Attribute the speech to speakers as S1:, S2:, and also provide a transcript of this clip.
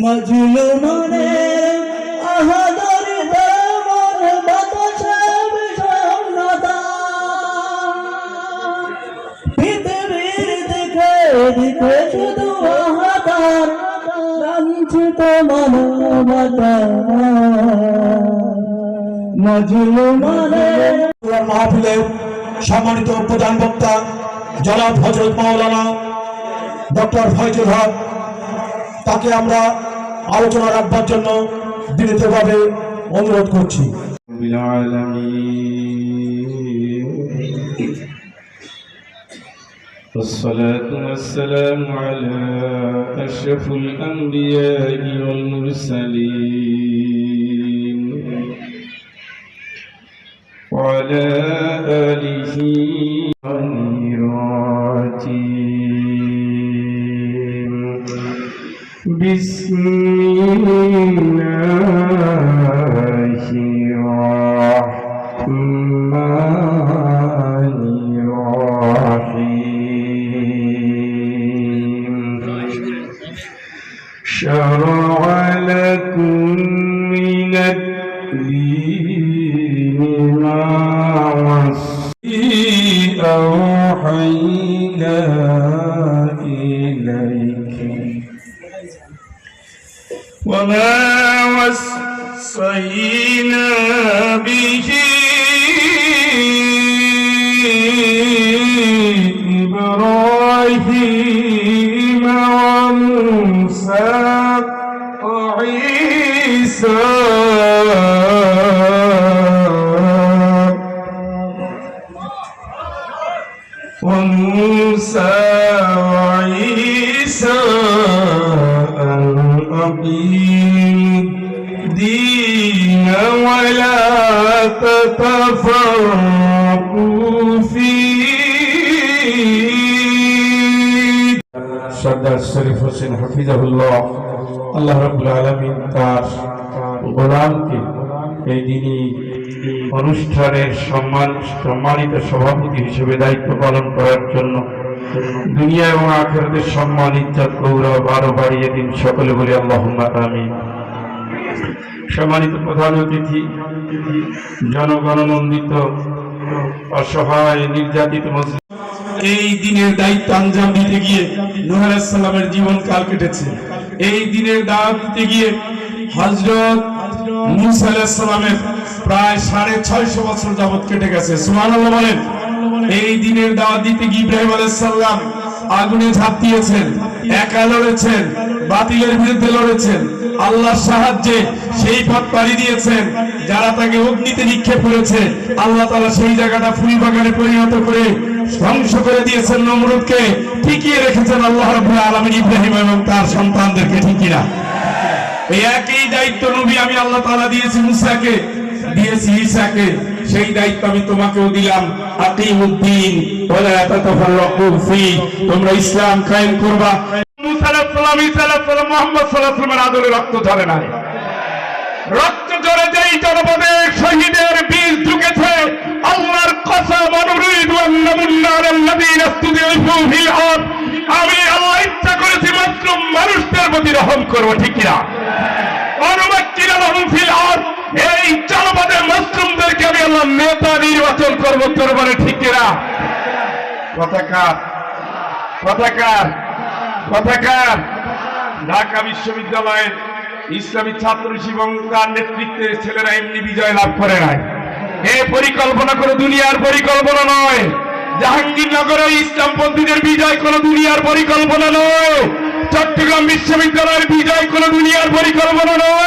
S1: মজলুমের আহাদর দামন বাতাসে বিষণ্ণতা পৃথিবীর দিকে দিকে শুধু হাহাকার লাঞ্ছিত মানবতা মজলুমের
S2: মাহফিলের সম্মানিত প্রধান বক্তা জনাব হযরত মাওলানা ডক্টর ফয়জুল হক, তাকে আমরা আলোচনা রাখবার জন্য বিনীতভাবে অনুরোধ করছি।
S3: والصلاة والسلام على أشرف الأنبياء والمرسلين وعلى آله بسم الله الرحمن الرحيم شرع لكم من الدين ما وصى أوحينا إليك وما وصينا به إبراهيم وموسى وعيسى أن أقيموا الدين ولا تتفرقوا فيه সর্দার শরীফ হোসেন হাফিজাহুল্লাহ আল্লাহ রাব্বুল আলামিন তার গোলামকে এই দিনই অনুষ্ঠানের সম্মানিত সভাপতি হিসেবে দায়িত্ব পালন করার জন্য দুনিয়া এবং আখিরাতের সম্মান ইজ্জত গৌরব আরো বাড়িয়ে দিন। সকলে বলি আল্লাহুম্মা আমিন। সম্মানিত প্রধান অতিথি, জনগণনন্দিত অসহায় নির্যাতিত মুসলিম,
S2: এই দিনের দায়িত্ব আঞ্জাম দিতে গিয়ে নূহ আলাইহিস সালামের জীবন কাল কেটেছে। এই দিনের দাওয়াত দিতে গিয়ে হযরত মূসা আলাইহিস সালামের প্রায় 650 বছর যাবত কেটে গেছে। সুবহানাল্লাহ বলেন। এই দিনের দাওয়াত দিতে গিয়ে ইব্রাহিম আলাইহিস সালাম আগুনে ঝাঁপ দিয়েছেন, একা লড়েছেন, বাতিলের বিরুদ্ধে লড়েছেন, আল্লাহর সাহায্যে সেই পথ পাড়ি দিয়েছেন। যারা তাকে অগ্নিতে নিক্ষেপ করেছে, আল্লাহ তাআলা সেই জায়গাটা ফুল বাগানে পরিণত করে ধ্বংস করে দিয়েছেন। নমরুদকে টিকিয়ে রেখেছেন আল্লাহ রাব্বুল আলামিন ইব্রাহিম এবং তার সন্তানদেরকে। ঠিক কিনা? এই একই দায়িত্ব নবী আমি আল্লাহ তাআলা দিয়েছি মুসাকে, দিয়েছি ঈসাকে, সেই দায়িত্ব আমি তোমাকেও দিলাম। আকিমুদ্দিন ওয়ালা তাতাফাররাকু ফি, তোমরা ইসলাম কায়েম করবা। মুসা আলাইহিস সালাম, ঈসা আলাইহিস সালাম, মুহাম্মদ সাল্লাল্লাহু আলাইহি ওয়াসাল্লামের আদলে রক্ত ঝরে নাই। রক্ত ঝরে যেই জনপদে শহীদের বীজ ঢুকেছে, আল্লাহর কসম, অনুরীদু আন্নামুন্না আলাল্লাযীনা ইসতুদিফু ফিল আরদ, আমি আল্লাহ ইচ্ছা করেছি মাসলুম মানুষদের প্রতি রহম করব। ঠিক কিনা? অনুমাক্কিনা লাহুম ফিল আরদ, এই জনপদে মুসলিমদেরকে আমি আল্লাহ নেতা নির্বাচন করব। দরবারে ঠিক কিনা? কথাকার কথাকার কথাকার ঢাকা বিশ্ববিদ্যালয়ের ইসলামী ছাত্র শিবির তার নেতৃত্বে ছেলেরা এমনি বিজয় লাভ করে নাই। এই পরিকল্পনা কোনো দুনিয়ার পরিকল্পনা নয়। জাহাঙ্গীরনগরে ইসলামপন্থীদের বিজয় কোনো দুনিয়ার পরিকল্পনা নয়। চট্টগ্রাম বিশ্ববিদ্যালয়ের বিজয় কোনো দুনিয়ার পরিকল্পনা নয়।